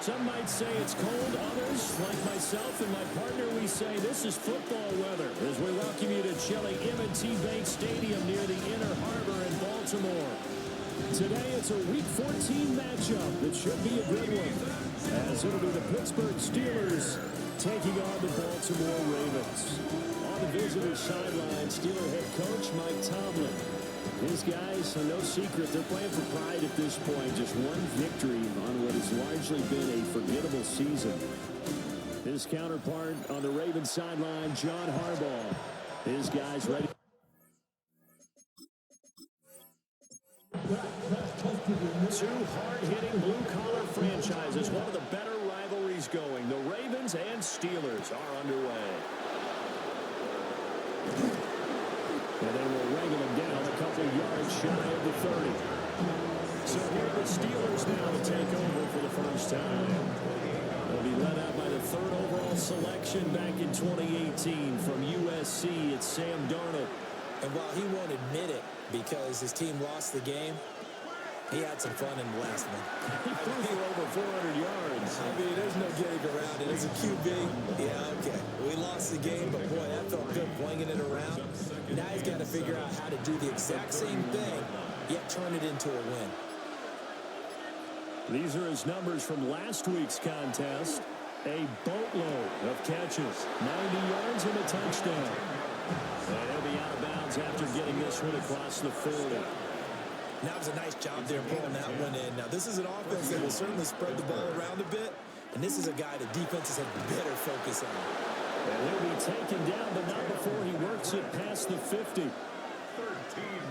Some might say it's cold. Others, like myself and my partner, we say this is football weather as we welcome you to chilly M&T Bank Stadium near the Inner Harbor in Baltimore. Today it's a Week 14 matchup that should be a good one, as it'll be the Pittsburgh Steelers taking on the Baltimore Ravens. On the visitor's sideline, Steeler head coach Mike Tomlin. His guys, no secret, they're playing for pride at this point. Just one victory on what has largely been a forgettable season. His counterpart on the Ravens sideline, John Harbaugh. His guys ready. Two hard-hitting blue-collar franchises. One of the better rivalries going. The Ravens and Steelers are underway. And they will wrangle him down a couple yards shy of the 30. So here are the Steelers now to take over for the first time. They'll be led out by the third overall selection back in 2018 from USC. It's Sam Darnold. And while he won't admit it because his team lost the game, he had some fun in the last one. He threw for over 400 yards. I mean, there's no getting around it. As a QB, yeah, okay. We lost the game, but boy, that felt good flinging it around. Now he's got to figure out how to do the exact same thing, yet turn it into a win. These are his numbers from last week's contest. A boatload of catches, 90 yards and a touchdown. And he'll be out of bounds after getting this one across the 40. Now it was a nice job there pulling that one in. Now this is an offense that will certainly spread the ball around a bit, and this is a guy that defenses have better focus on. And he'll be taken down, but not before he works it past the 50. 13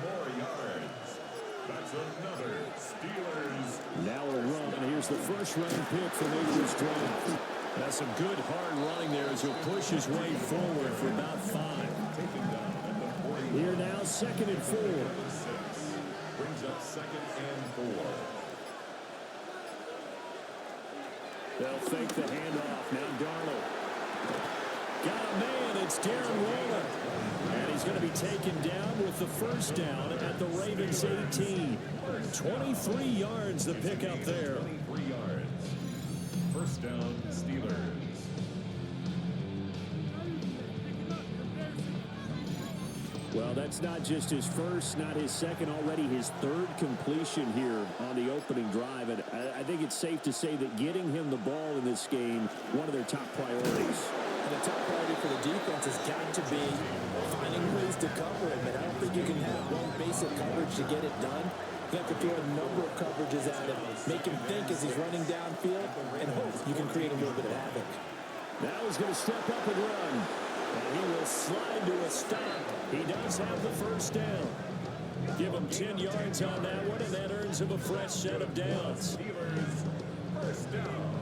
more yards. That's another Steelers. Now a run, and here's the first-round pick from Eagles draft. That's some good hard running there as he'll push his way forward for about 5. Here now, 2nd and 4. Brings up 2nd and 4. They'll fake the handoff. Now Darnold. Got a man. It's Darren Waller. And he's going to be taken down with the first down at the Ravens 18. 23 yards the pickup there. 23 yards. First down, Steelers. Well, that's not just his first, not his second, already his third completion here on the opening drive. And I think it's safe to say that getting him the ball in this game, one of their top priorities. And the top priority for the defense has got to be finding ways to cover him. And I don't think you can have one basic coverage to get it done. You have to throw a number of coverages at him, make him think as he's running downfield, and hope you can create a little bit of havoc. Now he's going to step up and run. And he will slide to a stop. He does have the first down. Give him 10 yards on that one, and that earns him a fresh set of downs. First down.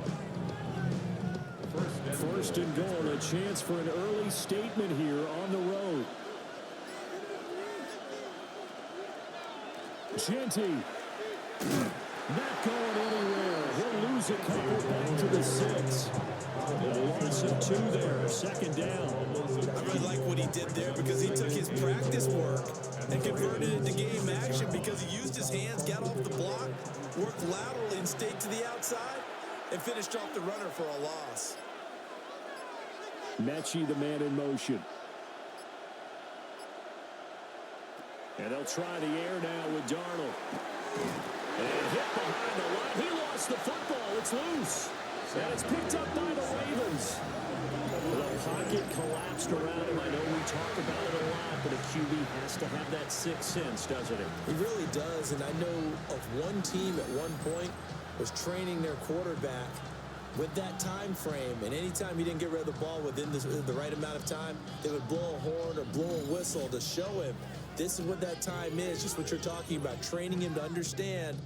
First and goal, a chance for an early statement here on the road. Genty. Not going anywhere. He'll lose a couple back to the 6. A loss of 2 there, 2nd down. I really like what he did there because he took his practice work and converted it into game action because he used his hands, got off the block, worked laterally and stayed to the outside, and finished off the runner for a loss. Mechie, the man in motion. And they'll try the air now with Darnold. And hit behind the line. He lost the football. It's loose. And it's picked up by the Ravens. The pocket collapsed around him. I know we talk about it a lot, but a QB has to have that sixth sense, doesn't it? He really does, and I know of one team at one point was training their quarterback with that time frame, and anytime he didn't get rid of the ball within the right amount of time, they would blow a horn or blow a whistle to show him this is what that time is, just what you're talking about, training him to understand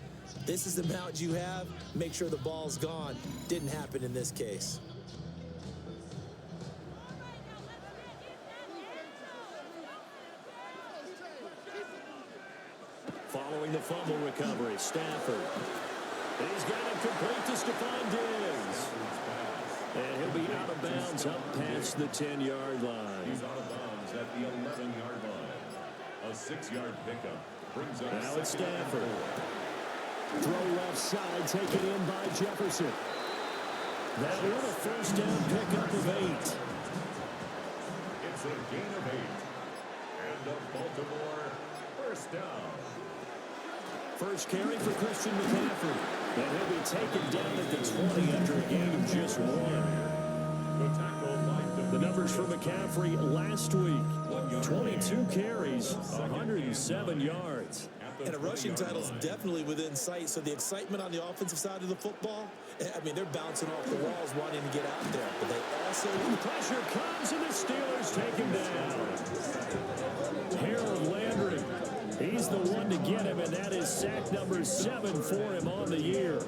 this is the amount you have, make sure the ball's gone. Didn't happen in this case. Following the fumble recovery, Stafford. He's got it complete to Stephon Diggs. And he'll be out of bounds up past the 10-yard line. He's out of bounds at the 11-yard line. A 6-yard pickup brings up now it's Stafford. Stafford. Throw left side, taken in by Jefferson. That one a first down pickup of 8. It's a gain of 8. And a Baltimore first down. First carry for Christian McCaffrey. And he'll be taken down at the 20 after a gain of just 1. The tackle by The numbers for McCaffrey last week: 22 carries, 107 yards. And a rushing title is definitely within sight. So the excitement on the offensive side of the football, I mean, they're bouncing off the walls wanting to get out there. But they also... Pressure comes, and the Steelers take him down. Harold Landry, he's the one to get him, and that is sack number 7 for him on the year.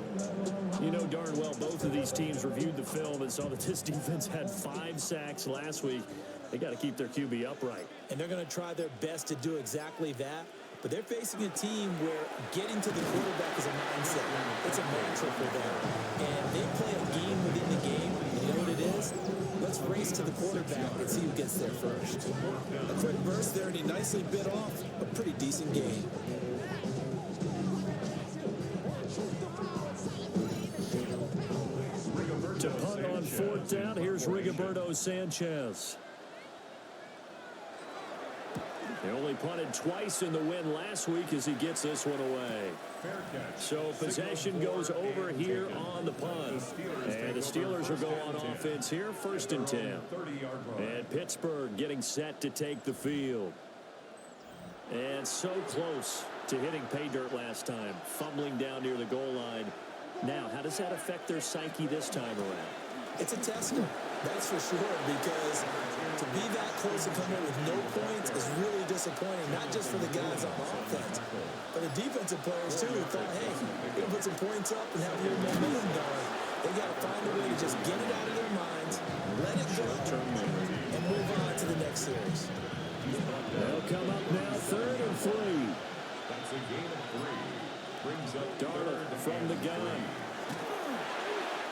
You know darn well both of these teams reviewed the film and saw that this defense had 5 sacks last week. They got to keep their QB upright. And they're going to try their best to do exactly that. But they're facing a team where getting to the quarterback is a mindset. It's a mantra for them. And they play a game within the game. And you know what it is? Let's race to the quarterback and see who gets there first. A quick burst there, and he nicely bit off a pretty decent game. To punt on 4th down, here's Rigoberto Sanchez. He only punted twice in the win last week as he gets this one away. So possession goes over here on the punt. And the Steelers will go on offense here, 1st and 10. And Pittsburgh getting set to take the field. And so close to hitting pay dirt last time, fumbling down near the goal line. Now, how does that affect their psyche this time around? It's a tester, that's for sure, because to be that close and come in with no points is really disappointing, not just for the guys on offense, but the defensive players, too, who thought, hey, we're going to put some points up and have a little momentum going. They got to find a way to just get it out of their minds, let it go, and move on to the next series. They'll come up now, 3rd and 3. That's a gain of 3. Brings up Darnold from the gun.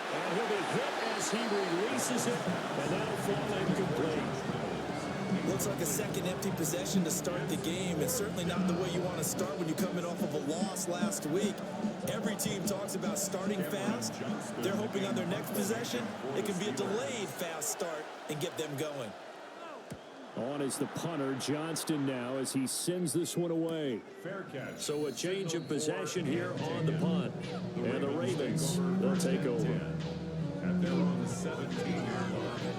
And he'll be hit as he releases it, and that'll fall incomplete. Looks like a second empty possession to start the game, and certainly not the way you want to start when you're coming off of a loss last week. Every team talks about starting fast. They're hoping on their next possession, it can be a delayed fast start and get them going. On is the punter, Johnston, now, as he sends this one away. So a change of possession here on the punt. And the Ravens, they'll take over. And they're on the 17-yard line.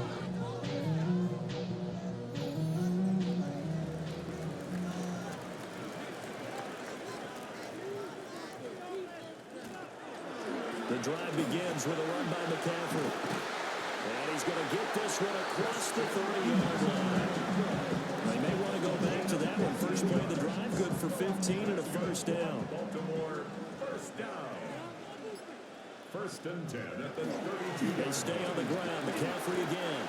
The drive begins with a run by McCaffrey. And he's going to get this one across the 30-yard line. They may want to go back to that one. First play of the drive, good for 15 and a first down. Baltimore first down. 1st and 10 at the 32. They stay on the ground. McCaffrey again.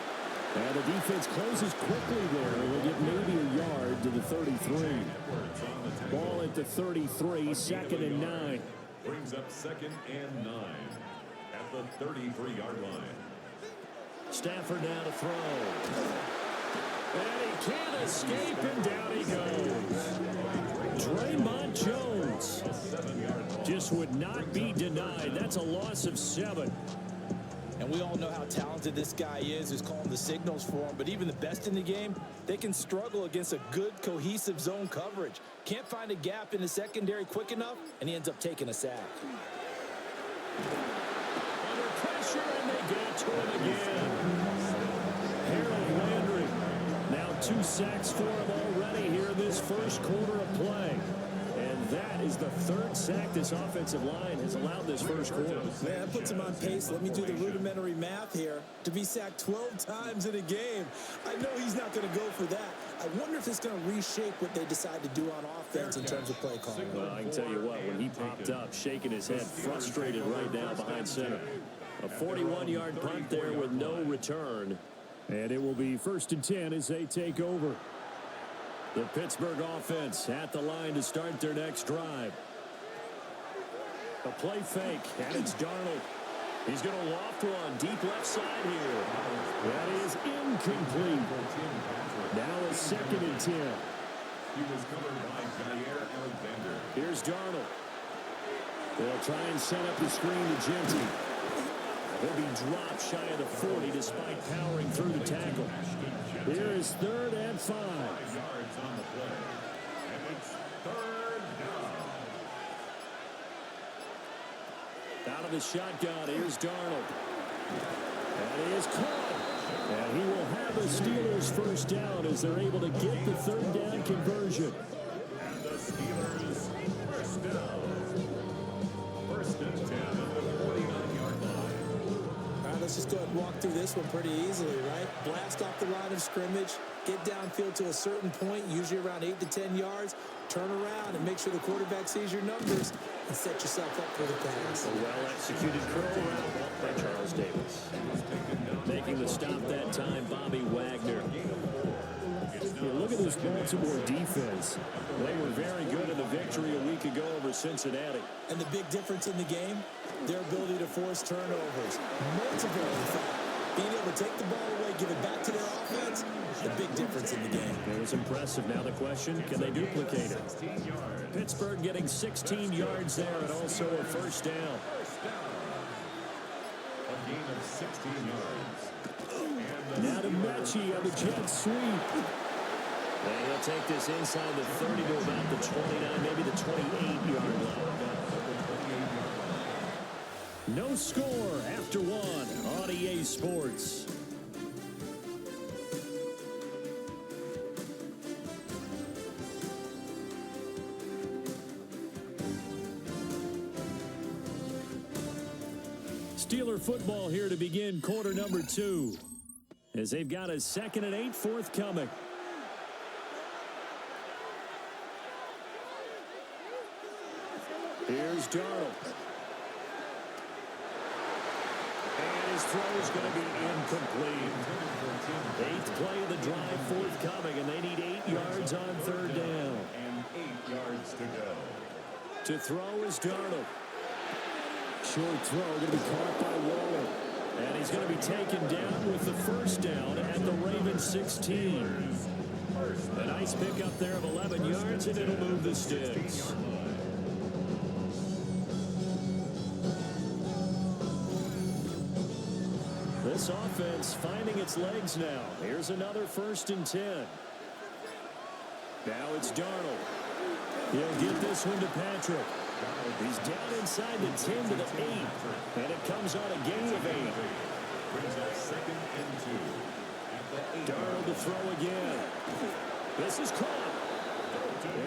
And the defense closes quickly there. They'll get maybe a yard to the 33. Ball at the 33, 2nd and 9. Brings up 2nd and 9 at the 33-yard line. Stafford now to throw. And he can't escape, and down he goes. Draymond Jones just would not be denied. That's a loss of 7. And we all know how talented this guy is, who's calling the signals for him. But even the best in the game, they can struggle against a good, cohesive zone coverage. Can't find a gap in the secondary quick enough, and he ends up taking a sack. Under pressure, and they get to him again. Harold Landry. Now 2 sacks for him already here in this first quarter of play. And that is the 3rd sack this offensive line has allowed this first quarter. Man, that puts him on pace. Let me do the rudimentary math here. To be sacked 12 times in a game, I know he's not going to go for that. I wonder if it's going to reshape what they decide to do on offense in terms of play calling. Well, I can tell you what, when he popped up, shaking his head, frustrated right now behind center. A 41-yard punt there with no return. And it will be 1st and 10 as they take over. The Pittsburgh offense at the line to start their next drive. A play fake, and it's Darnold. He's going to loft one deep left side here. That is incomplete. Now a 2nd and 10. He was covered by Jair Alexander. Here's Darnold. They'll try and set up the screen to Genty. He'll be dropped shy of the 40 despite powering through the tackle. Here is 3rd and 5. Yards on the play. And it's 3rd down. Out of the shotgun, here's Darnold. And he is caught. And he will have the Steelers first down as they're able to get the 3rd down conversion. And the Steelers first down. 1st and 10 at the 49-yard line. All right, let's just go ahead and walk through this one pretty easily, right? Blast off the line of scrimmage, get downfield to a certain point, usually around 8 to 10 yards, turn around and make sure the quarterback sees your numbers and set yourself up for the pass. A well-executed curl route by Charles Davis. Making the stop that time, Bobby Wagner. Yeah, look at this Baltimore defense. They were very good in the victory a week ago over Cincinnati. And the big difference in the game, their ability to force turnovers. Multiple, in fact. Being able to take the ball away, give it back to their offense, the big difference in the game. It was impressive. Now the question, can they duplicate it? Pittsburgh getting 16 yards there and also a first down. A gain of 16 yards. Now to Mechie on the jet sweep. And he'll take this inside the 30 to about the 29, maybe the 28-yard line. No score after 1 on EA Sports. Steeler football here to begin quarter number 2. As they've got a 2nd and 8 forthcoming. Here's Darnold. And his throw is going to be incomplete. 8th play of the drive forthcoming, and they need 8 yards on 3rd down. And 8 yards to go. To throw is Darnold. Short throw going to be caught by Waller. And he's going to be taken down with the first down at the Ravens 16. A nice pickup there of 11 yards, and it'll move the sticks. This offense finding its legs now. Here's another 1st and 10. Now it's Darnold. He'll get this one to Patrick. He's down inside the 10 to the 8. And it comes on a gain of 8. Brings up 2nd and 2. At the 8. Darnold to throw again. This is caught.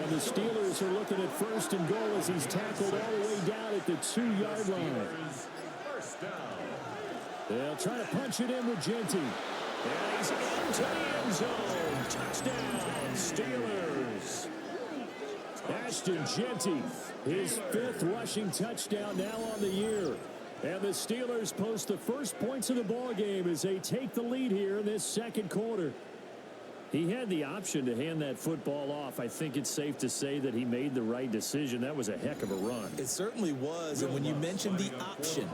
And the Steelers are looking at 1st and goal as he's tackled all the way down at the 2-yard line. First down. They'll try to punch it in with Genty. And he's into the end zone. Touchdown, Steelers. Ashton Genty, his 5th rushing touchdown now on the year. And the Steelers post the first points of the ball game as they take the lead here in this 2nd quarter. He had the option to hand that football off. I think it's safe to say that he made the right decision. That was a heck of a run. It certainly was. And when you mentioned the option,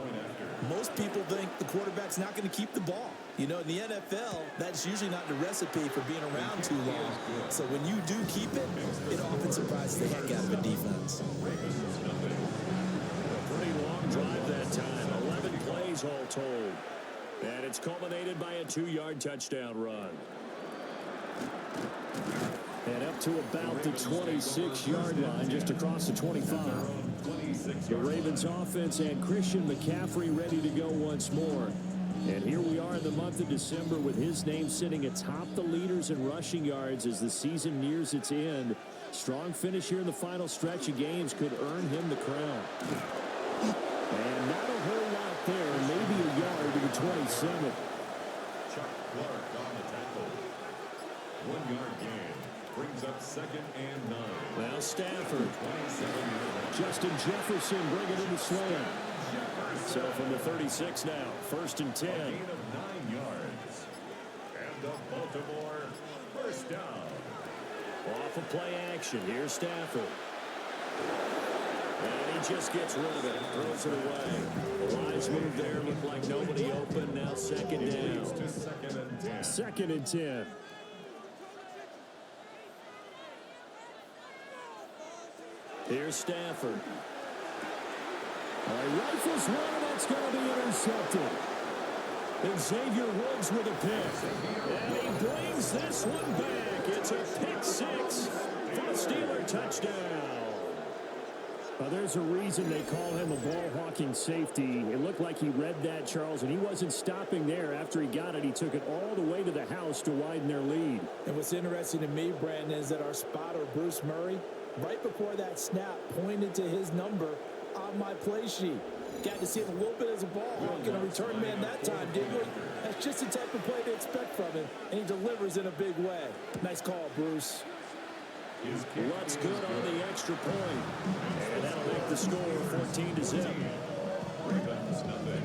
most people think the quarterback's not going to keep the ball. You know, in the NFL, that's usually not the recipe for being around too long. So when you do keep it, it often surprises the heck out of a defense. A pretty long drive that time. 11 plays all told. And it's culminated by a 2-yard touchdown run. And up to about the 26-yard line, just across the 25. The Ravens offense and Christian McCaffrey ready to go once more. And here we are in the month of December with his name sitting atop the leaders in rushing yards as the season nears its end. Strong finish here in the final stretch of games could earn him the crown. And not a whole lot there, maybe a yard to the 27. Chuck Clark on the tackle. 1-yard gain. Brings up 2nd and 9. Now Stafford. 27-yard. Justin Jefferson bringing in the slam. So from the 36 now, 1st and 10. A gain of 9 yards. And the Baltimore first down. Off of play action. Here's Stafford. And he just gets rid of it. Throws it away. The lines move there. Look like nobody open. Now 2nd down. To 2nd and 10. 2nd and 10. Here's Stafford. Rifles one, that's going to be intercepted. And Xavier Woods with a pick. And he brings this one back. It's a pick six for the Steeler touchdown. Well, there's a reason they call him a ball-hawking safety. It looked like he read that, Charles, and he wasn't stopping there. After he got it, he took it all the way to the house to widen their lead. And what's interesting to me, Brandon, is that our spotter, Bruce Murray, right before that snap, pointed to his number on my play sheet. Got to see him a little bit as a ball hawk and a return man that time, didn't we? That's just the type of play they expect from him, and he delivers in a big way. Nice call, Bruce. What's good on the extra point. And that'll make the score 14-0. Ravens nothing.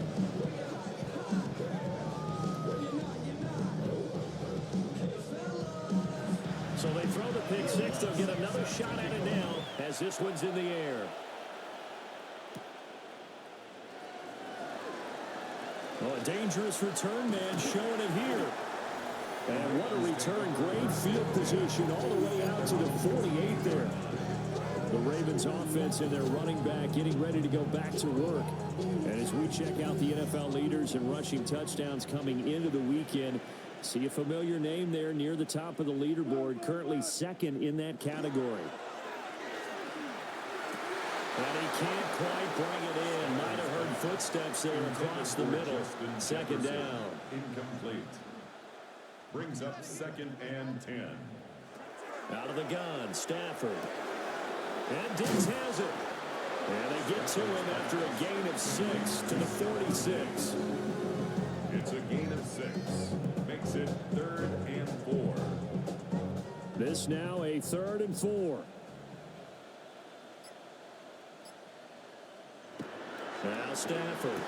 So they throw the pick six. They'll get another shot at it now as this one's in the air. Oh, a dangerous return man showing it here. And what a return. Great field position all the way out to the 48 there. The Ravens offense and their running back getting ready to go back to work. And as we check out the NFL leaders and rushing touchdowns coming into the weekend, see a familiar name there near the top of the leaderboard, currently second in that category. And he can't quite bring it in. Might have heard footsteps there across the middle. Second down. Incomplete. Brings up 2nd and 10. Out of the gun, Stafford. And Diggs has it. And they get to him after a gain of 6 to the 46. It's a gain of 6. Makes it 3rd and 4. This now a 3rd and 4. Now Stafford.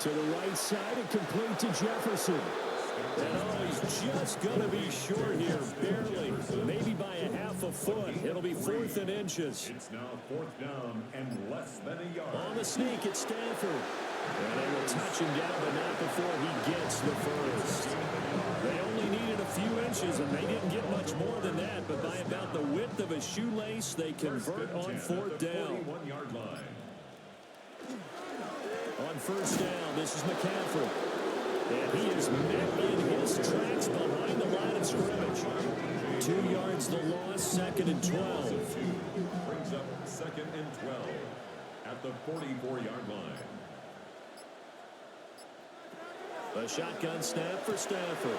To the right side and complete to Jefferson. And oh, he's just going to be short here, barely, maybe by a half a foot. It'll be 4th and inches. It's now 4th down and less than a yard. On the sneak, it's Stafford. And they will touch him down, but not before he gets the first. They only needed a few inches, and they didn't get much more than that. But by about the width of a shoelace, they convert on 4th down. 41-yard line. On 1st down, this is McCaffrey. And he is met in his tracks behind the line of scrimmage. 2 yards the loss, 2nd and 12. Brings up 2nd and 12 at the 44-yard line. A shotgun snap for Stafford.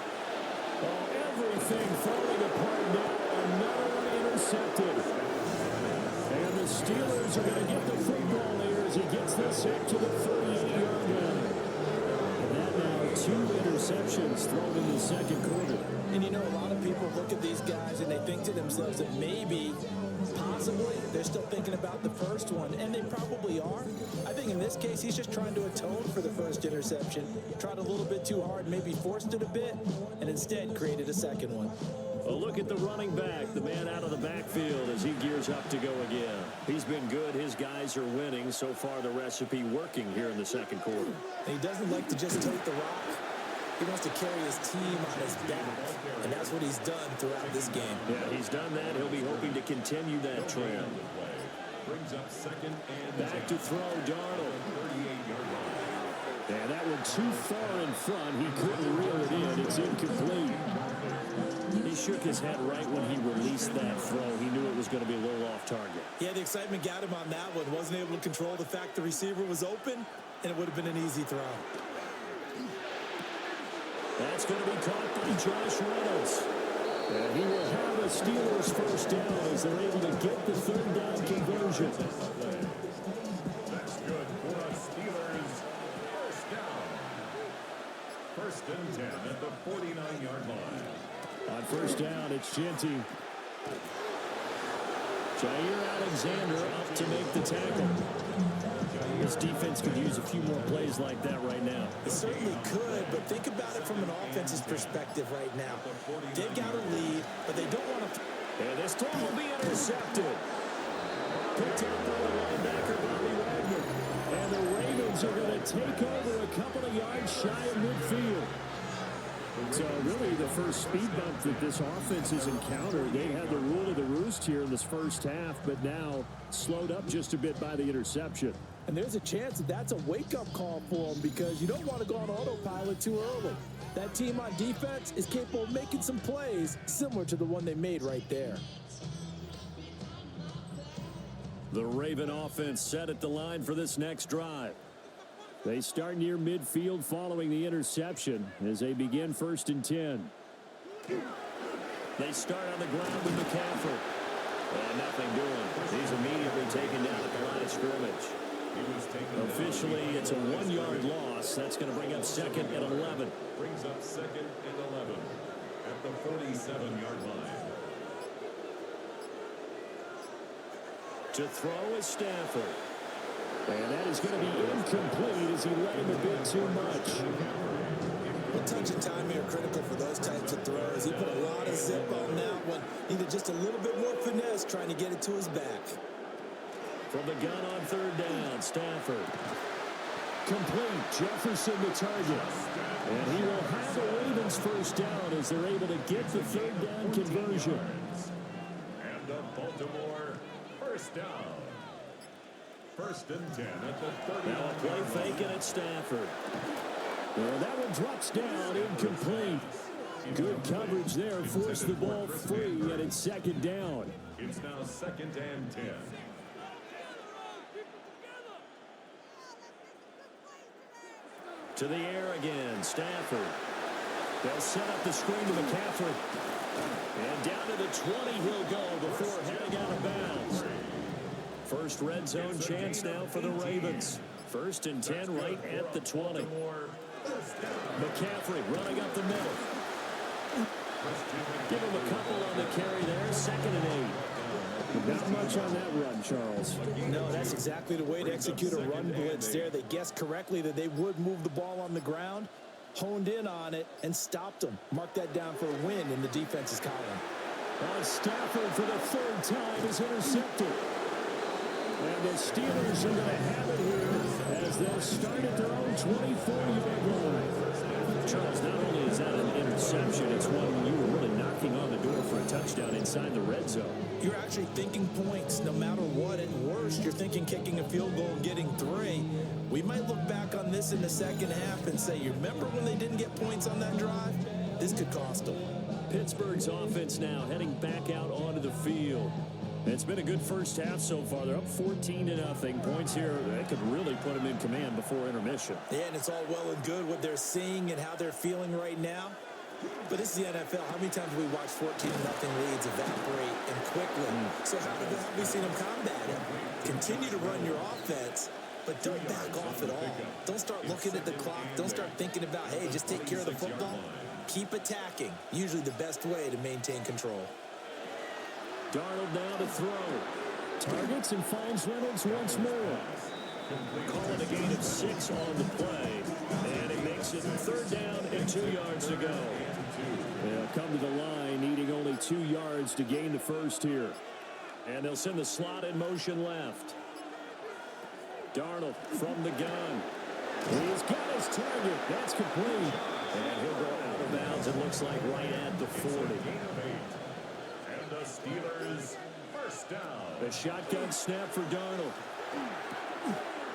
Oh, everything falling apart now. Another one intercepted. And the Steelers are going to get the football here as he gets this up to the 38-yard line. And that now 2 interceptions thrown in the 2nd quarter. And you know, a lot of people look at these guys and they think to themselves that maybe, possibly, they're still thinking about the first one, and they probably are. I think in this case, he's just trying to atone for the first interception. Tried a little bit too hard, maybe forced it a bit, and instead created a 2nd one. A look at the running back, the man out of the backfield as he gears up to go again. He's been good. His guys are winning. So far, the recipe working here in the 2nd quarter. And he doesn't like to just take the rock. He wants to carry his team on his back, and that's what he's done throughout this game. Yeah, he's done that. He'll be hoping to continue that trend. Brings up 2nd and Back to throw, Darnold. 38-yard line. And that one too far in front. He couldn't reel it in. It's incomplete. He shook his head right when he released that throw. He knew it was going to be a little off target. Yeah, the excitement got him on that one. Wasn't able to control the fact the receiver was open, and it would have been an easy throw. That's going to be caught by Josh Reynolds. And he will have a Steelers first down as they're able to get the 3rd down conversion. That's good for a Steelers first down. 1st and 10 at the 49-yard line. On 1st down, it's Genty. Jair Alexander up to make the tackle. This defense could use a few more plays like that right now. It certainly could, but think about it from an offense's perspective right now. They've got a lead, but they don't want to... And this time will be intercepted. Picked up by the linebacker, Bobby Wagner. And the Ravens are going to take over a couple of yards shy of midfield. So really the first speed bump that this offense has encountered. They had the rule of the roost here in this first half, but now slowed up just a bit by the interception. And there's a chance that that's a wake-up call for them because you don't want to go on autopilot too early. That team on defense is capable of making some plays similar to the one they made right there. The Raven offense set at the line for this next drive. They start near midfield following the interception as they begin 1st and 10. They start on the ground with McCaffrey. And nothing doing. He's immediately taken down at the line of scrimmage. Officially, it's a 1-yard loss. That's going to bring up 2nd and 11. Brings up 2nd and 11 at the 47-yard line. To throw is Stafford. And that is going to be incomplete as he let him a bit too much. Well, touch and timing are critical for those types of throws. He put a lot of zip on that one. Needed just a little bit more finesse trying to get it to his back. From the gun on 3rd down, Stafford. Complete. Jefferson the target. And he will have the Ravens 1st down as they're able to get the 3rd down conversion. And the Baltimore 1st down. 1st and 10 at the 30. Now a play fake and it's Stafford. Well, that one drops down, incomplete. Good coverage there, forced the ball free, and it's 2nd down. It's now 2nd and 10. To the air again, Stafford. They'll set up the screen to McCaffrey. And down to the 20 he'll go before heading out of bounds. First red zone chance now for the Ravens. 1st and 10 right at the 20. McCaffrey running up the middle. Give him a couple on the carry there. 2nd and 8. Not much on that run, Charles. No, that's exactly the way to execute a run blitz there. They guessed correctly that they would move the ball on the ground, honed in on it, and stopped them. Mark that down for a win in the defense's column. Stafford for the 3rd time is intercepted. And the Steelers are going to have it here as they'll start at their own 24-yard line. Charles, not only is that an interception, it's one you were really knocking on the door for a touchdown inside the red zone. You're actually thinking points no matter what. At worst, you're thinking kicking a field goal and getting 3. We might look back on this in the 2nd half and say, you remember when they didn't get points on that drive? This could cost them. Pittsburgh's offense now heading back out onto the field. It's been a good 1st half so far. They're up 14-0. Points here, they could really put them in command before intermission. Yeah, and it's all well and good what they're seeing and how they're feeling right now. But this is the NFL. How many times have we watched 14-0 leads evaporate and quickly? So how have we seen them combat it? Continue to run your offense, but don't back off at all. Don't start looking at the clock. Don't start thinking about, hey, just take care of the football. Keep attacking. Usually the best way to maintain control. Darnold now to throw. Targets and finds Reynolds once more. Calling a gain of 6 on the play. And it makes it 3rd down and 2 yards to go. They'll come to the line, needing only 2 yards to gain the 1st here. And they'll send the slot in motion left. Darnold from the gun. He's got his target. That's complete. And he'll go out of bounds, it looks like, right at the 40. And the Steelers 1st down. A shotgun snap for Darnold.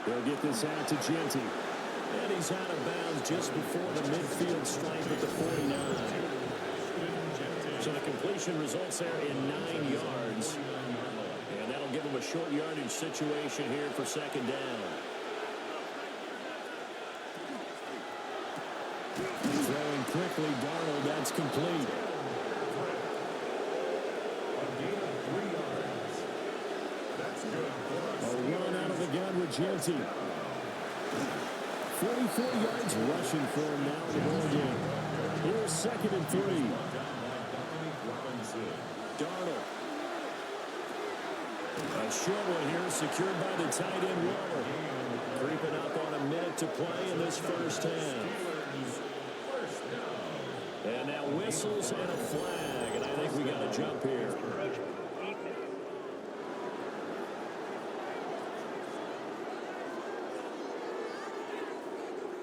They'll get this out to Genty. And he's out of bounds just before the midfield stripe at the 49. So the completion results there in 9 yards. And that'll give him a short yardage situation here for 2nd down. Throwing quickly, Darnold, that's complete. A run out of the gun with Genty. 44 yards rushing for him now in the ball game. Here's 2nd and 3. Darnold. A short one here secured by the tight end Waller. Creeping up on a minute to play in this 1st half. And now whistles and a flag. And I think we got a jump here.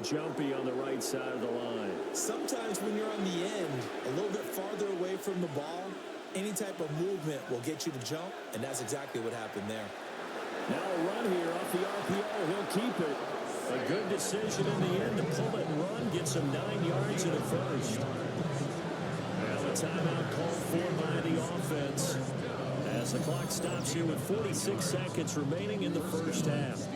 Jumpy on the right side of the line. Sometimes when you're on the end, a little bit farther away from the ball, any type of movement will get you to jump, and that's exactly what happened there. Now a run here off the RPO. He'll keep it. A good decision in the end to pull it and run. Gets him 9 yards in the first. Now a timeout called for by the offense, as the clock stops here with 46 seconds remaining in the first half.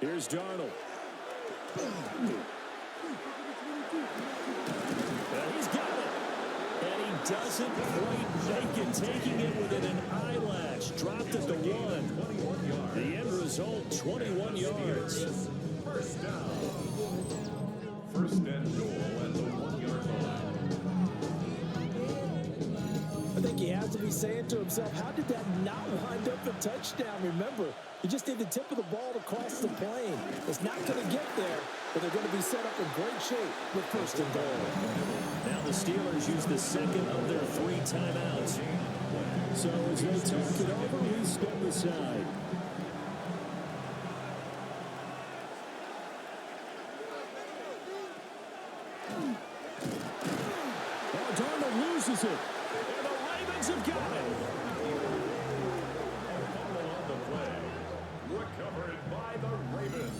Here's Darnold. He's got it. And he doesn't quite make it, taking it within an eyelash. Dropped at the 1. The end result, 21 yards. First down. First and goal at the 1-yard line. I think he has to be saying to himself, how did that not wind up a touchdown? Remember, you just need the tip of the ball to cross the plane. It's not going to get there, but they're going to be set up in great shape with first and goal. Now the Steelers use the second of their 3 timeouts. So as they talk it over, we step aside. Oh, Darnold loses it. And the Ravens have got it. Fumble on the play. Recovered by the Ravens.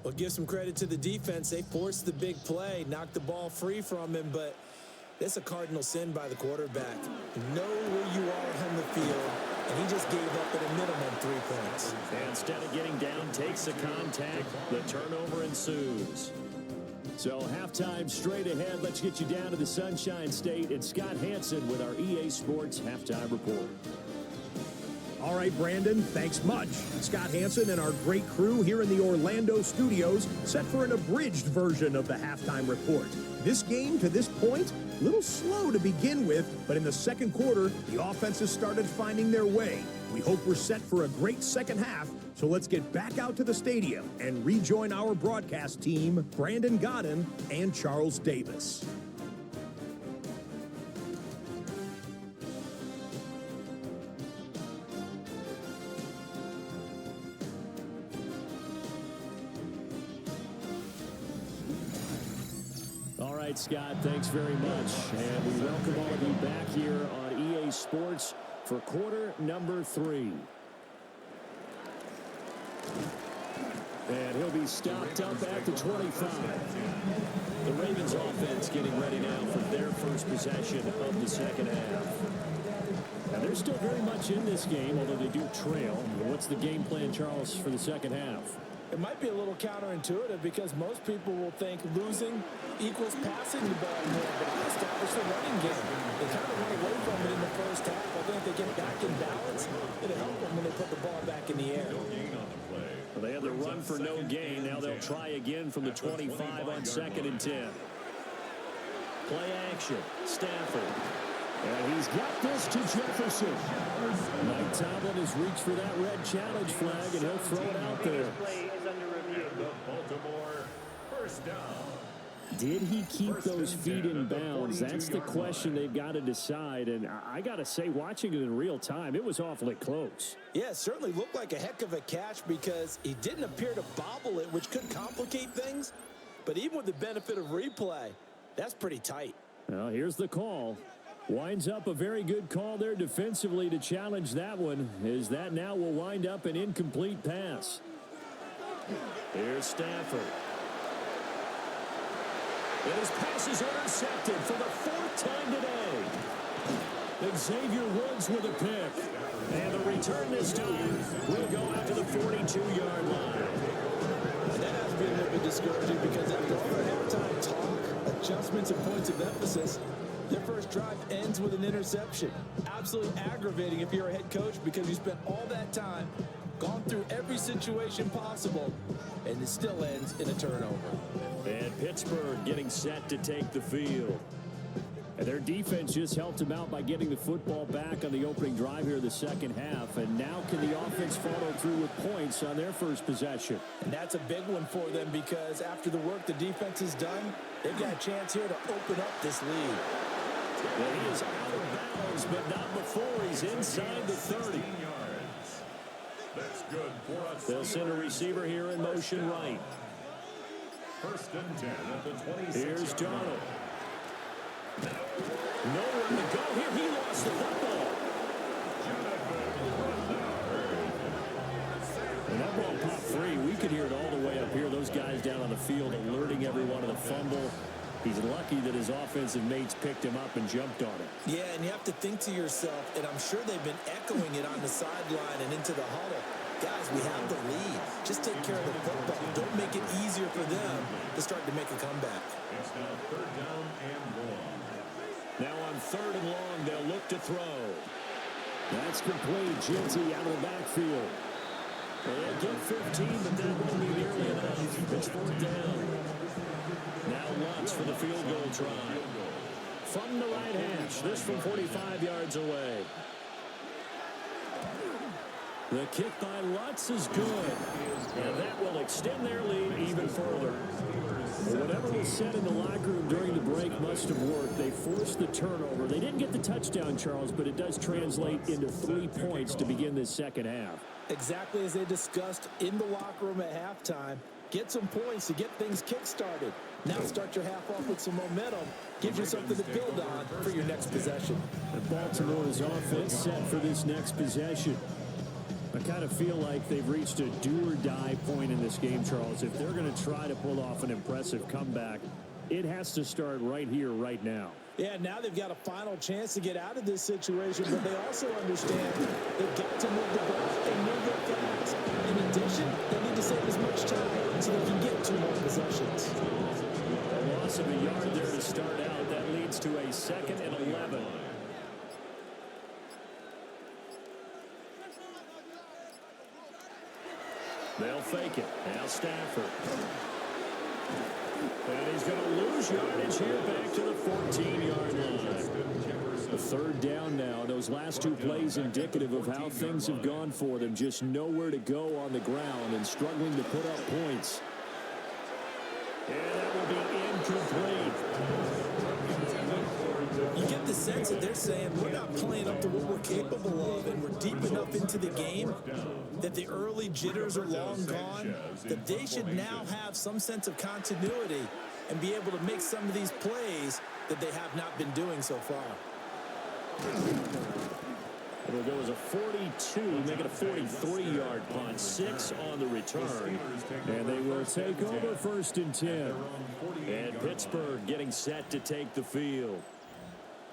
Well, give some credit to the defense. They forced the big play, knocked the ball free from him, but that's a cardinal sin by the quarterback. Know where you are on the field, and he just gave up at a minimum 3 points. And instead of getting down, takes the contact. The turnover ensues. So halftime straight ahead. Let's get you down to the Sunshine State and Scott Hansen with our EA Sports Halftime Report. All right, Brandon, thanks much. Scott Hansen and our great crew here in the Orlando studios set for an abridged version of the halftime report. This game, to this point, a little slow to begin with, but in the second quarter, the offenses started finding their way. We hope we're set for a great second half, so let's get back out to the stadium and rejoin our broadcast team, Brandon Godden and Charles Davis. All right, Scott, thanks very much. And we welcome all of you back here on EA Sports for quarter number 3. And he'll be stopped up at the 25. The Ravens offense getting ready now for their first possession of the second half. Now, they're still very much in this game, although they do trail. What's the game plan, Charles, for the second half? It might be a little counterintuitive because most people will think losing equals passing the ball more, but I established the running game. They kind of went away from it in the first half. I think they get back in balance. It'll help them when they put the ball back in the air. Well, they had the run for no gain. Now they'll try again from the 25 on 2nd and 10. Play action. Stafford. And he's got this to Jefferson. Mike Tomlin has reached for that red challenge flag, and he'll throw it out there. The Baltimore first down. Did he keep those feet in bounds? That's the question they've got to decide. And I got to say, watching it in real time, it was awfully close. Yeah, it certainly looked like a heck of a catch because he didn't appear to bobble it, which could complicate things. But even with the benefit of replay, that's pretty tight. Well, here's the call. Winds up a very good call there defensively to challenge that one, as that now will wind up an incomplete pass. Here's Stafford. And his pass is intercepted for the 4th time today. Xavier Woods with a pick. And the return this time will go out to the 42-yard line. And that has to be a little bit discouraging because after all the halftime talk, adjustments and points of emphasis, their first drive ends with an interception. Absolutely aggravating if you're a head coach because you spent all that time, gone through every situation possible, and it still ends in a turnover. And Pittsburgh getting set to take the field. And their defense just helped them out by getting the football back on the opening drive here in the second half. And now can the offense follow through with points on their first possession? And that's a big one for them because after the work the defense has done, they've got a chance here to open up this lead. And he is out of bounds, but not before he's inside the 30. That's good for us. They'll send a receiver here in motion right. First and 10 at the 26. Here's Darnold. Nowhere to go here. He lost the football. And that ball popped free. We could hear it all the way up here. Those guys down on the field alerting everyone of the fumble. He's lucky that his offensive mates picked him up and jumped on it. Yeah, and you have to think to yourself, and I'm sure they've been echoing it on the sideline and into the huddle. Guys, we have the lead. Just take care of the football. Don't make it easier for them to start to make a comeback. It's now third down and long. Now on third and long, they'll look to throw. That's complete. Jinty out of the backfield. Well, they'll get 15, but that won't be nearly enough. It's fourth down. Now Lutz for the field goal try. From the right hash, this from 45 yards away. The kick by Lutz is good, and that will extend their lead even further. Well, whatever was said in the locker room during the break must have worked. They forced the turnover. They didn't get the touchdown, Charles, but it does translate into 3 points to begin this second half. Exactly as they discussed in the locker room at halftime. Get some points to get things kick-started. Now start your half off with some momentum. Gives you something to build on for your next possession. And Baltimore's offense set for this next possession. I kind of feel like they've reached a do-or-die point in this game, Charles. If they're going to try to pull off an impressive comeback, it has to start right here, right now. Yeah, now they've got a final chance to get out of this situation, but they also understand they've got to move the ball and move it fast. In addition, they need to save as much time so they can get 2 more possessions. A loss of a yard there to start out. That leads to a 2nd and 11. They'll fake it. Now Stafford. And he's going to lose yardage here back to the 14-yard line. A third down now. Those last 2 plays indicative of how things have gone for them. Just nowhere to go on the ground and struggling to put up points. And that will be incomplete. You get the sense that they're saying we're not playing up to what we're capable of, and we're deep enough into the game that the early jitters are long gone, that they should now have some sense of continuity and be able to make some of these plays that they have not been doing so far. It'll go as a 42, make it a 43-yard punt, 6 on the return. And they will take over first and 10. And Pittsburgh getting set to take the field.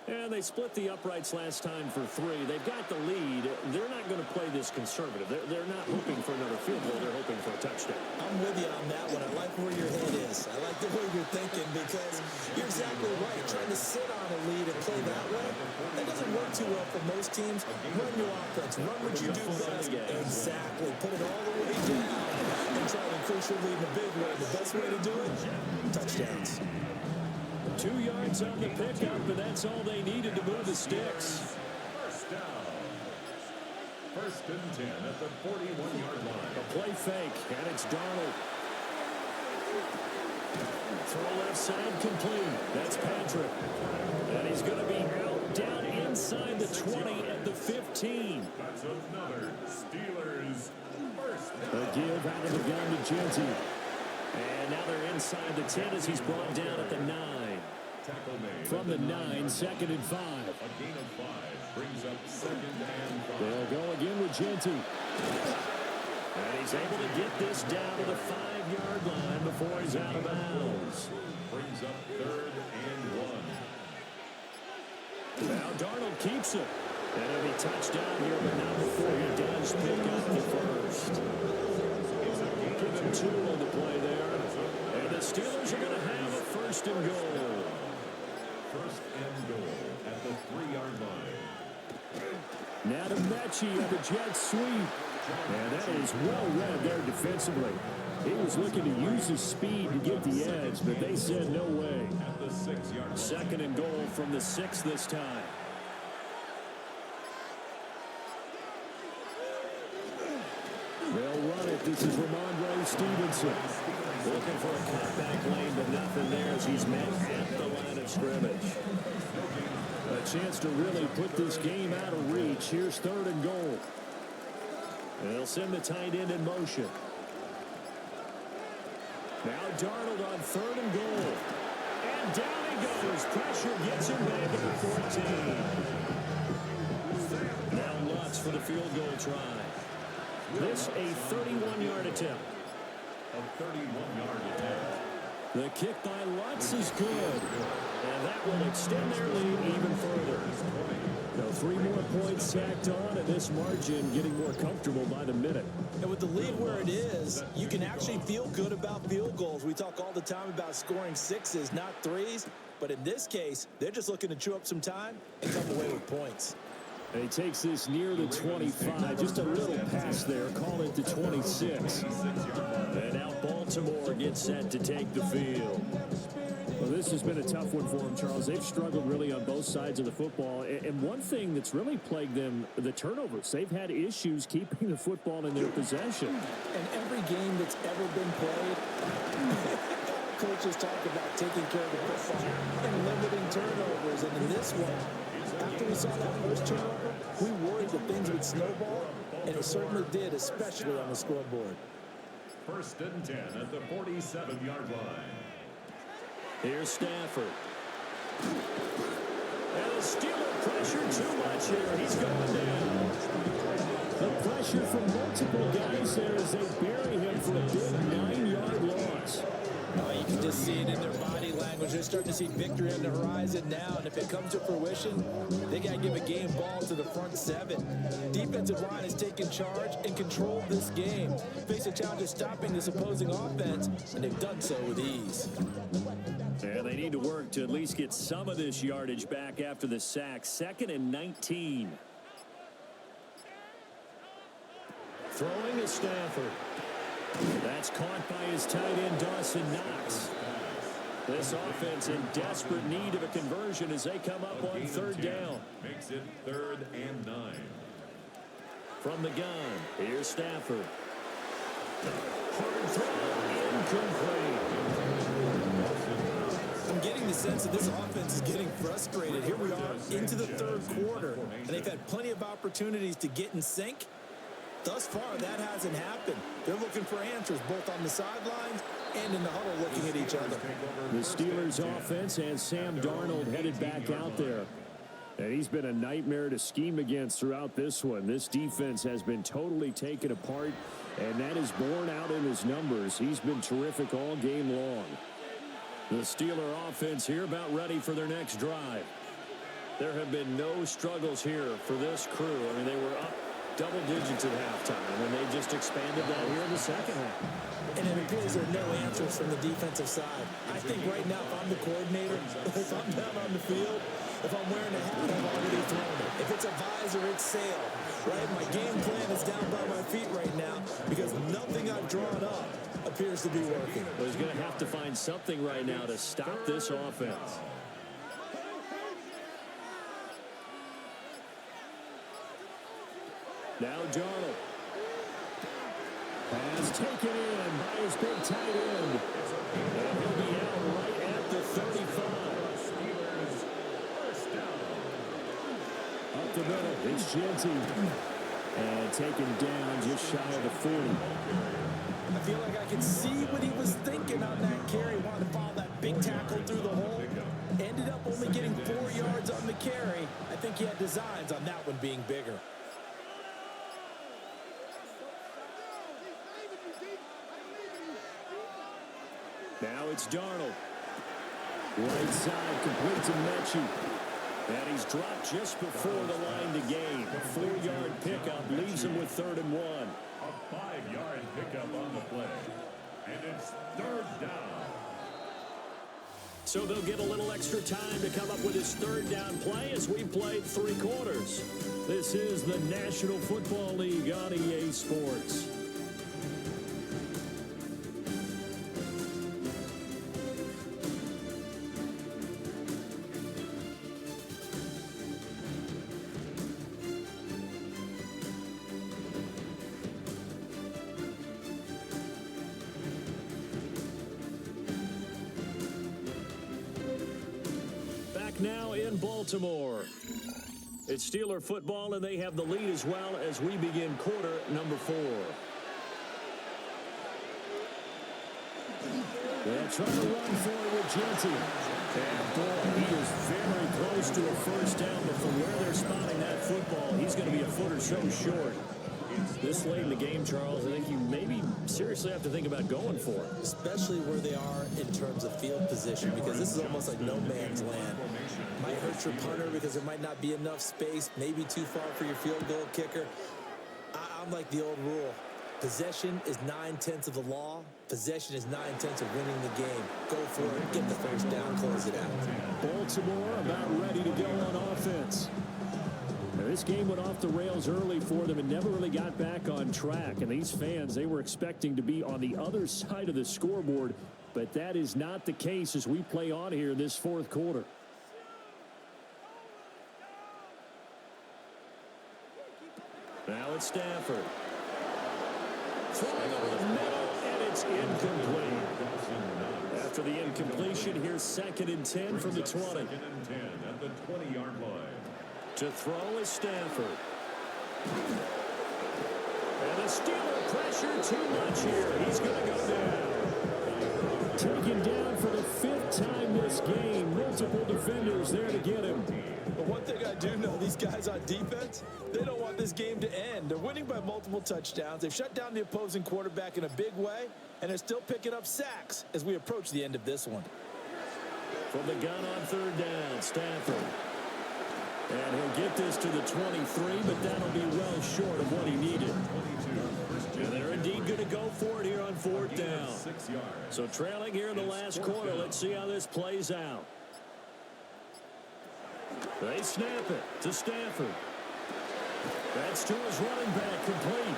And they split the uprights last time for 3. They've got the lead. They're not going to play this conservative. They're not hoping for another field goal. They're hoping for a touchdown. I'm with you on that one. I like where your head is. I like the way you're thinking because you're exactly right. Trying to sit on a lead and play that way, that doesn't work too well for most teams. Run your offense. Run what you do best. Exactly. Put it all the way down and try to increase your lead in a big way. The best way to do it, touchdowns. 2 yards on the pickup, but that's all they needed to move the sticks. First down. First and 10 at the 41-yard line. A play fake, and it's Darnold. Throw left side complete. That's Patrick. And he's going to be out down inside the 20 at the 15. That's another Steelers first down. A give out of the gun to Jinty. And now they're inside the 10 as he's brought down at the 9. Tackle made. From the 9, 2nd and 5. A gain of 5 brings up 2nd and 5. They'll go again with Jinty. And he's able to get this down to the 5-yard line before he's out of bounds. Brings up 3rd and 1. Now Darnold keeps it. And he'll be touched down here, but not before he does pick up the first. Give him 2 on the play there. And the Steelers are going to have a 1st and goal. 1st and goal at the 3-yard line. Now to Mechie on the jet sweep. And that is well read there defensively. He was looking to use his speed to get the edge, but they said no way. At the 6-yard line. Second and goal from the 6 this time. They'll run it. This is Ramondre Stevenson. Looking for a cutback lane, but nothing there as he's met at the line of scrimmage. A chance to really put this game out of reach. Here's third and goal. And they'll send the tight end in motion. Now Darnold on third and goal. And down he goes. Pressure gets him back at the 14. Now Lutz for the field goal try. This a 31-yard attempt. A 31-yard attempt. The kick by Lutz is good. And that will extend their lead even further. Now 3 more points tacked on, and this margin getting more comfortable by the minute. And with the lead where it is, you can actually feel good about field goals. We talk all the time about scoring 6s, not 3s. But in this case, they're just looking to chew up some time and come away with points. And he takes this near the 25. Just a little pass there. Call it the 26. And now Baltimore gets set to take the field. Well, this has been a tough one for them, Charles. They've struggled really on both sides of the football. And one thing that's really plagued them, the turnovers. They've had issues keeping the football in their possession. And every game that's ever been played, coaches talk about taking care of the football and limiting turnovers. And in this one, after we saw that first turnover, we worried that things would snowball, and it certainly did, especially on the scoreboard. First and 10 at the 47-yard line. Here's Stafford. And the Steeler pressure too much here. He's going down. The pressure from multiple guys there as they bury him for a big 9-yard loss. You can just see it in their body language. They're starting to see victory on the horizon now, and if it comes to fruition, they got to give a game ball to the front 7. Defensive line has taken charge and controlled this game. Face a challenge of stopping this opposing offense, and they've done so with ease. And they need to work to at least get some of this yardage back after the sack. 2nd and 19. Throwing to Stafford. That's caught by his tight end, Dawson Knox. This offense in desperate need of a conversion as they come up on 3rd down. Makes it 3rd and 9. From the gun, here's Stafford. Hard throw, incomplete. I'm getting the sense that this offense is getting frustrated. Here we are into the 3rd quarter, and they've had plenty of opportunities to get in sync. Thus far, that hasn't happened. They're looking for answers both on the sidelines and in the huddle looking at each other. The Steelers offense and Sam Darnold headed back out there. And he's been a nightmare to scheme against throughout this one. This defense has been totally taken apart, and that is borne out in his numbers. He's been terrific all game long. The Steeler offense here about ready for their next drive. There have been no struggles here for this crew. I mean, they were up double digits at halftime, and they just expanded that here in the second half. And it appears there are no answers from the defensive side. I think right now, if I'm the coordinator, if I'm down on the field, if I'm wearing a hat, I've already thrown it. If it's a visor, it's sail. Right? My game plan is down by my feet right now because nothing I've drawn up appears to be working. Well, he's going to have to find something right now to stop this offense. Now Darnold. Pass taken in by his big tight end. And he'll be out right at the 35. Up the middle, it's Genty. And taken down just shy of the 40. I feel like I can see what he was thinking on that carry. Wanted to follow that big tackle through the hole. Ended up only getting 4 yards on the carry. I think he had designs on that one being bigger. Now it's Darnold. Right side, complete to Mechie. And he's dropped just before the line to gain. A 4-yard pickup leaves him with 3rd and 1. A 5-yard pickup on the play. And it's 3rd down. So they'll get a little extra time to come up with his third down play as we played 3 quarters. This is the National Football League on EA Sports. Now in Baltimore. It's Steeler football, and they have the lead as well as we begin quarter number 4. They're trying to run for it with Genty. And boy, he is very close to a first down, but from where they're spotting that football, he's going to be a foot or so short. This late in the game, Charles, I think you maybe seriously have to think about going for it. Especially where they are in terms of field position, because this is almost like no man's land. Might hurt your punter because there might not be enough space, maybe too far for your field goal kicker. I'm like the old rule. Possession is 9/10 of the law. Possession is 9/10 of winning the game. Go for it, get the first down, close it out. Baltimore about ready to go on offense. Now, this game went off the rails early for them and never really got back on track. And these fans, they were expecting to be on the other side of the scoreboard, but that is not the case as we play on here in this 4th quarter. Now it's Stafford. Throwing over the middle, and it's incomplete. After the incompletion, here's 2nd and 10 from the 20. 2nd and 10 at the 20-yard line. To throw is Stafford. And the Steeler pressure too much here. He's going to go down. Taken down for the 5th time this game. Multiple defenders there to get him. But one thing I do know, these guys on defense, they don't want this game to end. They're winning by multiple touchdowns. They've shut down the opposing quarterback in a big way, and they're still picking up sacks as we approach the end of this one. From the gun on 3rd down, Stafford. And he'll get this to the 23, but that'll be well short of what he needed. And they're indeed going to go for it here on 4th down. So trailing here in the last quarter. Let's see how this plays out. They snap it to Stafford. That's to his running back, complete.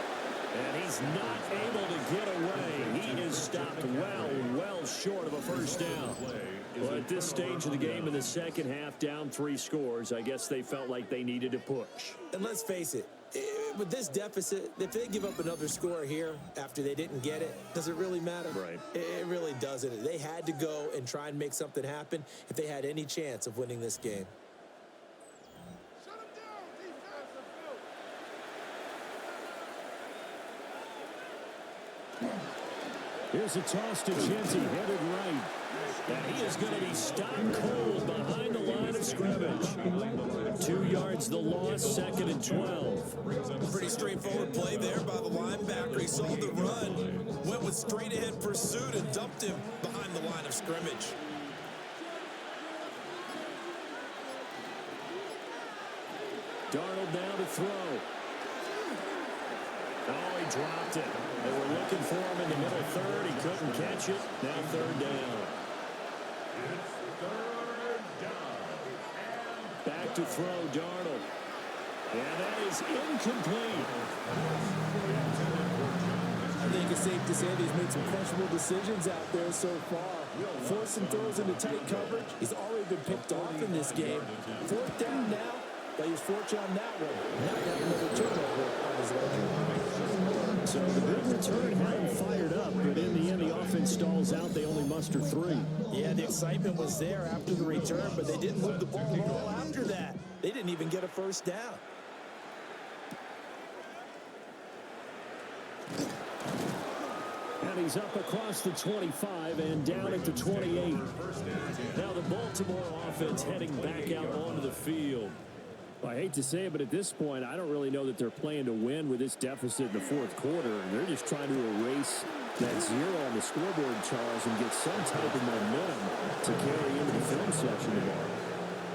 And he's not able to get away. He is stopped well short of a first down. Well, at this stage of the game in the second half, down 3 scores, I guess they felt like they needed to push. And let's face it, with this deficit, if they give up another score here after they didn't get it, does it really matter? Right. It really doesn't. They had to go and try and make something happen if they had any chance of winning this game. Here's a toss to Genty, headed right. And he is going to be stopped cold behind the line of scrimmage. 2 yards the loss, 2nd and 12. Pretty straightforward play there by the linebacker. He saw the run, went with straight-ahead pursuit, and dumped him behind the line of scrimmage. Darnold now to throw. Oh, he dropped it. They were looking for him in the middle 3rd. He couldn't catch it. Now 3rd down. It's 3rd down. Back to throw, Darnold. And that is incomplete. I think it's safe to say that he's made some questionable decisions out there so far. Forcing throws into tight coverage. He's already been picked off in this game. 4th down now, but he's fortunate on that one. Not got another turnover on his record. So the big return had him fired up, but in the end, the offense stalls out. They only muster 3. Yeah, the excitement was there after the return, but they didn't move the ball at all after that. They didn't even get a first down. And he's up across the 25 and down at the 28. Now the Baltimore offense heading back out onto the field. Well, I hate to say it, but at this point, I don't really know that they're playing to win with this deficit in the 4th quarter. They're just trying to erase that 0 on the scoreboard, Charles, and get some type of momentum to carry into the film section tomorrow.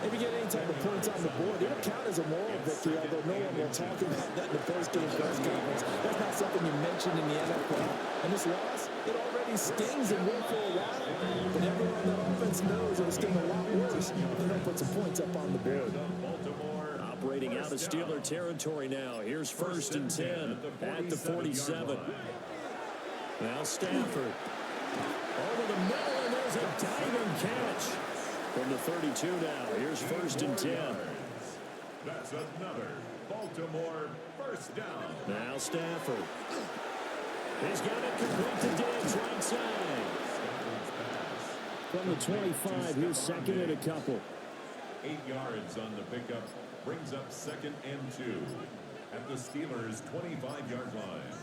If you get any type of points on the board, it'll count as a moral victory, although no one will talk about that in the post-game press conference. That's not something you mentioned in the NFL. And this loss, it already stings and will for a while. But everyone on the offense defense knows it'll sting a lot worse if they don't put some points up on the board. Baltimore Operating out of Steeler territory now. Here's 1st and 10 at the 47. Now Stafford. Over the middle, and there's a diving catch. From the 32 now. Here's 1st and 10. That's another Baltimore first down. Now Stafford. He's got it complete to Diggs right side. From the 25, here's 2nd and a couple. 8 yards on the pickup. Brings up 2nd and 2 at the Steelers' 25-yard line.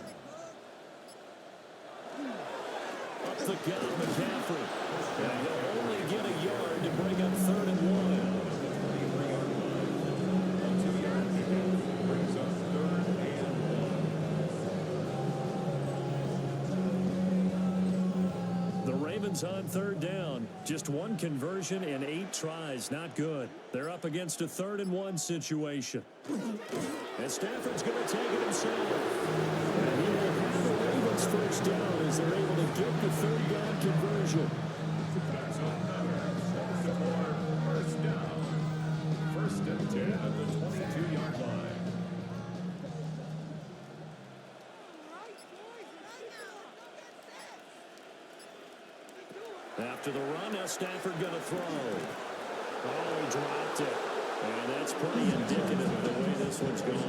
Up the gut, McCaffrey. And he'll only get a yard to bring up 3rd and 1. On 3rd down. Just 1 conversion and 8 tries. Not good. They're up against a 3rd and 1 situation. And Stafford's going to take it himself. And he will have the Ravens first down as they're able to get the 3rd down conversion. That's another Baltimore first down. 1st and 10 at the 22-yard line. After the run, now Stafford going to throw. Oh, he dropped it. And that's pretty indicative of the way this one's gone.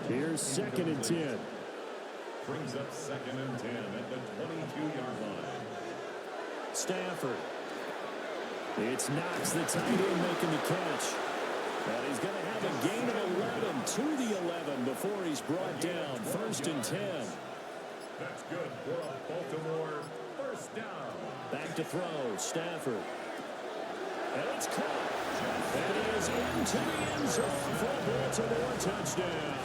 Here's 2nd and 10. Brings up 2nd and 10 at the 22-yard line. Stafford. It's Knox, the tight end, making the catch. And he's going to have a gain of 11 to the 11 before he's brought down. 1st and 10. That's good for a Baltimore first down. Back to throw, Stafford. And it's caught. And it is into the end zone for a Baltimore touchdown.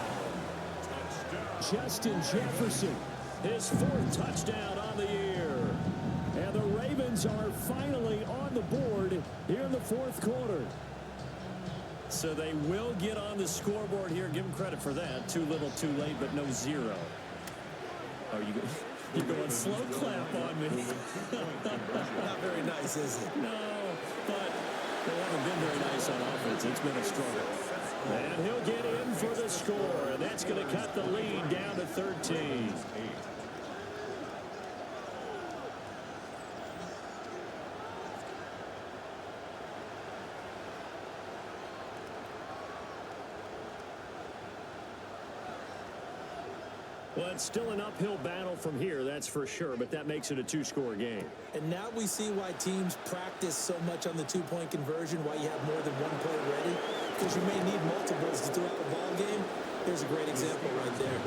Justin Jefferson, his 4th touchdown on the year. And the Ravens are finally on the board here in the 4th quarter. So they will get on the scoreboard here. Give them credit for that. Too little, too late, but no 0. Are you good? You're going slow clap on me. Not very nice, is it? No, but they haven't been very nice on offense. It's been a struggle. And he'll get in for the score, and that's going to cut the lead down to 13. Well, it's still an uphill battle from here, that's for sure, but that makes it a 2-score game. And now we see why teams practice so much on the 2-point conversion, why you have more than 1 play ready, because you may need multiples throughout the ball game. Here's a great example right there.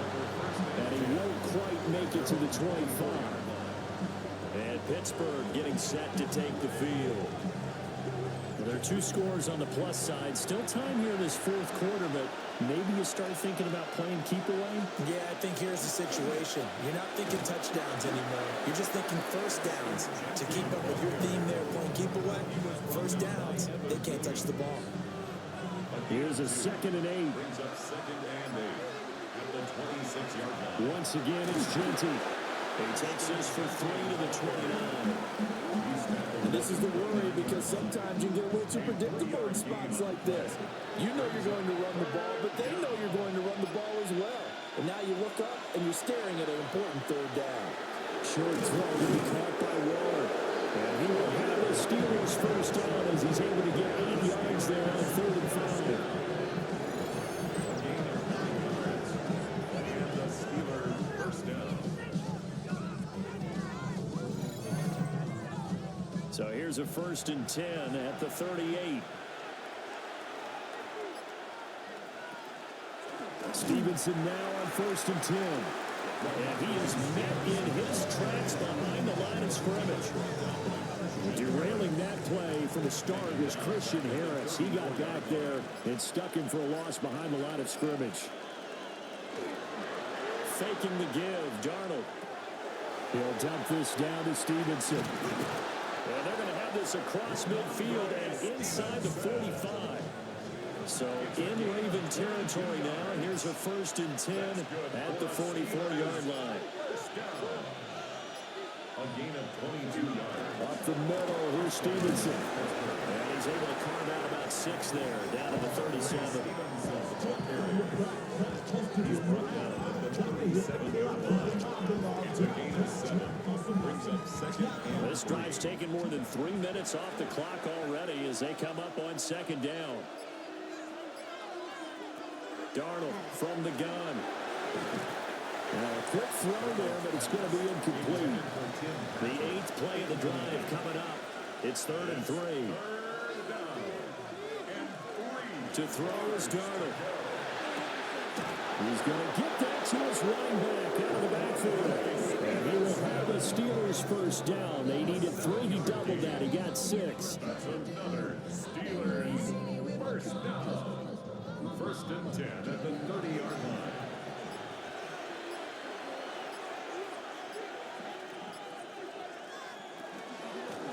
And he won't quite make it to the 25. And Pittsburgh getting set to take the field. There are 2 scores on the plus side. Still time here in this 4th quarter, but maybe you start thinking about playing keep away? Yeah, I think here's the situation. You're not thinking touchdowns anymore. You're just thinking first downs. To keep up with your theme there, playing keep away, first downs, they can't touch the ball. Here's a 2nd and 8. Brings up 2nd and 8 at the 26-yard line. Once again, it's Genty. He takes this for 3 to the 29. And this is the worry, because sometimes you get a little too predictable in spots like this. You know you're going to run the ball, but they know you're going to run the ball as well. And now you look up and you're staring at an important 3rd down. Short throw to be caught by Waller. And he will have the Steelers first down as he's able to get 8 yards there on 3rd and 5. And the Steelers first down. So here's a 1st and 10 at the 38. Stevenson now on 1st and 10. And he is met in his tracks behind the line of scrimmage. Derailing that play from the start was Christian Harris. He got back there and stuck him for a loss behind the line of scrimmage. Faking the give, Darnold. He'll dump this down to Stevenson. And they're going to have this across midfield and inside the 45. So in Raven territory now. Here's a 1st and 10 at the 44-yard line. A gain of 22 yards. Up the middle, here's Stevenson. And he's able to carve out about 6 there, down to the 37. He's brought down at the 37-yard line. It's a gain of 7. Brings up second and This drive's taken more than 3 minutes off the clock already as they come up on second down. Darnold from the gun. A quick throw there, but it's going to be incomplete. The 8th play of the drive coming up. It's 3rd and 3. To throw is Darnold. He's going to get that to his running back out of the backfield. And he will have the Steelers first down. They needed 3. He doubled that. He got 6. That's another Steelers first down. 1st and 10 at the 30-yard line.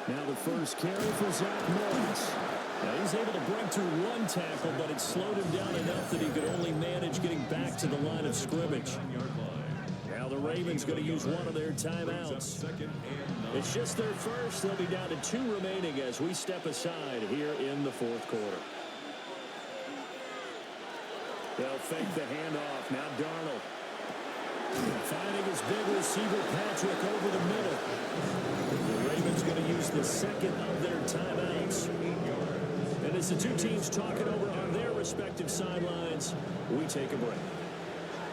Now the first carry for Zach Morris. Now he's able to break through 1 tackle, but it slowed him down enough that he could only manage getting back to the line of scrimmage. Now the Ravens going to use one of their timeouts. It's just their first. They'll be down to 2 remaining as we step aside here in the 4th quarter. They'll fake the handoff. Now Darnold. Finding his big receiver Patrick over the middle. The Ravens going to use the 2nd of their timeouts. And as the 2 teams talk it over on their respective sidelines, we take a break.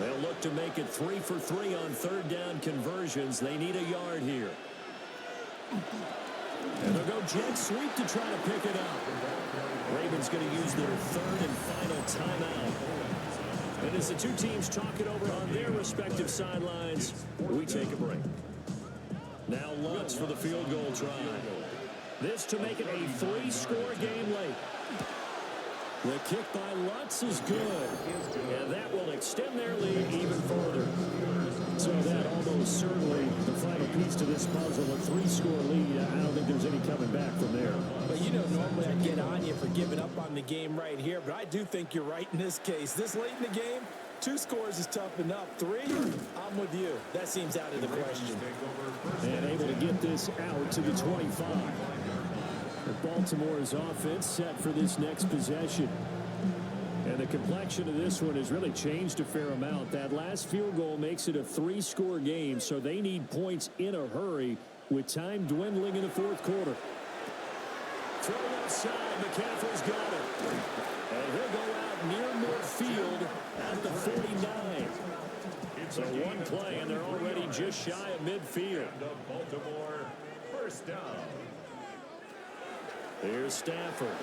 They'll look to make it 3 for 3 on 3rd down conversions. They need a yard here. And they'll go jet sweep to try to pick it up. Ravens going to use their 3rd and final timeout. And as the 2 teams talk it over on their respective sidelines, we take a break. Now Lutz for the field goal try. This to make it a 3-score game late. The kick by Lutz is good. And that will extend their lead even further. So that almost certainly the final piece to this puzzle, a 3-score lead. I don't think there's any coming back from there. But you know, normally I'd get on you for giving up on the game right here, but I do think you're right in this case. This late in the game, 2 scores is tough enough. 3, I'm with you. That seems out of the question. And able to get this out to the 25. Baltimore's offense set for this next possession. And the complexion of this one has really changed a fair amount. That last field goal makes it a 3-score game, so they need points in a hurry with time dwindling in the 4th quarter. Throw left side, McCaffrey's got it. And he'll go out near midfield at the 49. So 1 play, and they're already just shy of midfield. Baltimore first down. Here's Stafford.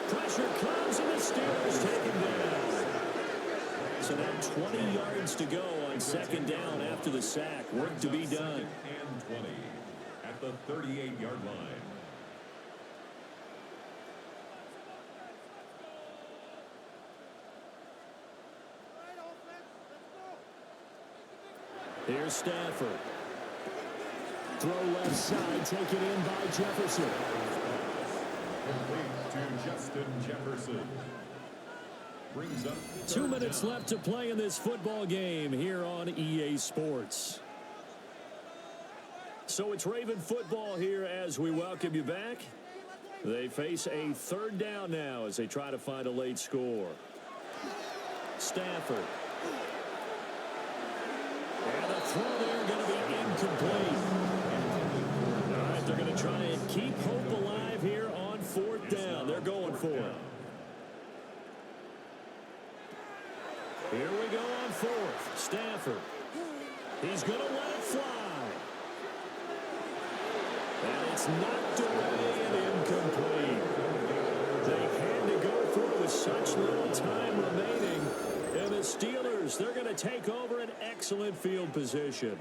Pressure comes, and the Steelers take him down. So now 20 yards to go on 2nd down after the sack. Work to be done. 2nd and 20 at the 38-yard line. Here's Stafford. Throw left side, taken in by Jefferson. Complete to Justin Jefferson. Brings up 2 minutes left to play in this football game here on EA Sports. So it's Raven football here as we welcome you back. They face a 3rd down now as they try to find a late score. Stafford. And the throw there going to be incomplete. All right, they're going to try and keep hope alive here on 4th down. They're going for it. Here we go on 4th. Stafford. He's going to let it fly. And it's knocked away and incomplete. They had to go for it with such little time remaining. And the Steelers, they're going to take over an excellent field position.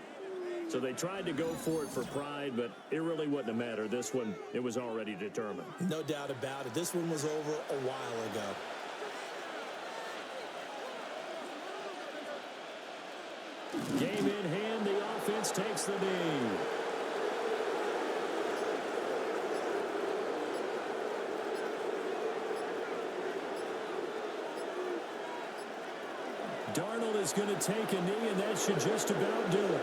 So they tried to go for it for pride, but it really wouldn't have mattered. This one, it was already determined. No doubt about it. This one was over a while ago. Game in hand, the offense takes the knee. Darnold is going to take a knee, and that should just about do it.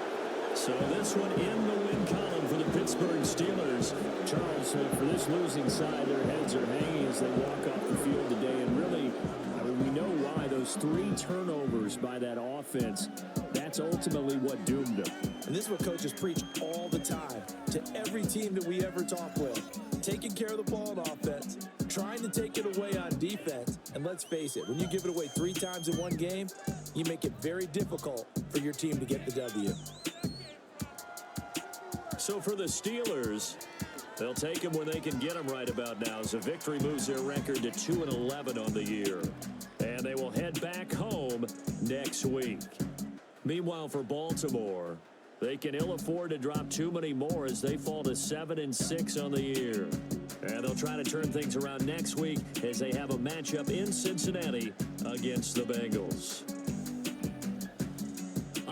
So this one in the win column for the Pittsburgh Steelers. Charles, for this losing side, their heads are hanging as they walk off the field today. And really, I mean, we know why. Those 3 turnovers by that offense, that's ultimately what doomed them. And this is what coaches preach all the time to every team that we ever talk with. Taking care of the ball on offense, trying to take it away on defense. And let's face it, when you give it away 3 times in one game, you make it very difficult for your team to get the W. So for the Steelers, they'll take them when they can get them right about now, as a victory moves their record to 2-11 on the year. And they will head back home next week. Meanwhile, for Baltimore, they can ill afford to drop too many more as they fall to 7-6 on the year. And they'll try to turn things around next week as they have a matchup in Cincinnati against the Bengals.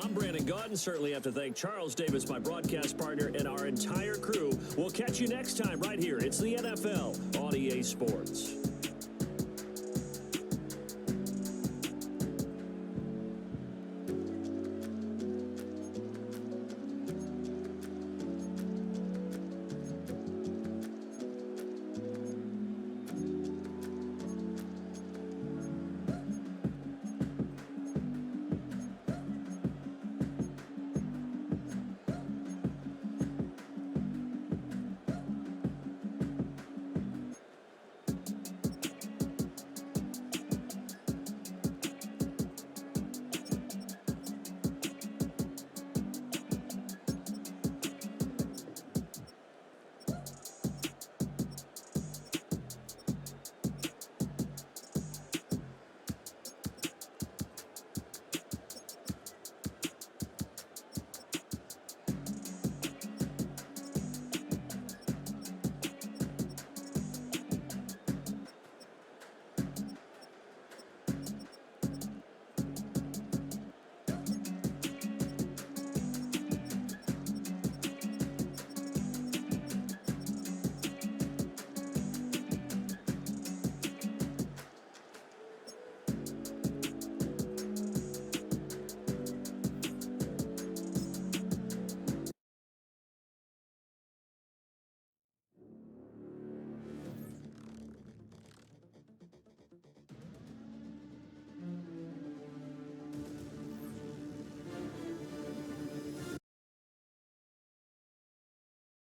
I'm Brandon Gaudin. Certainly have to thank Charles Davis, my broadcast partner, and our entire crew. We'll catch you next time right here. It's the NFL on EA Sports.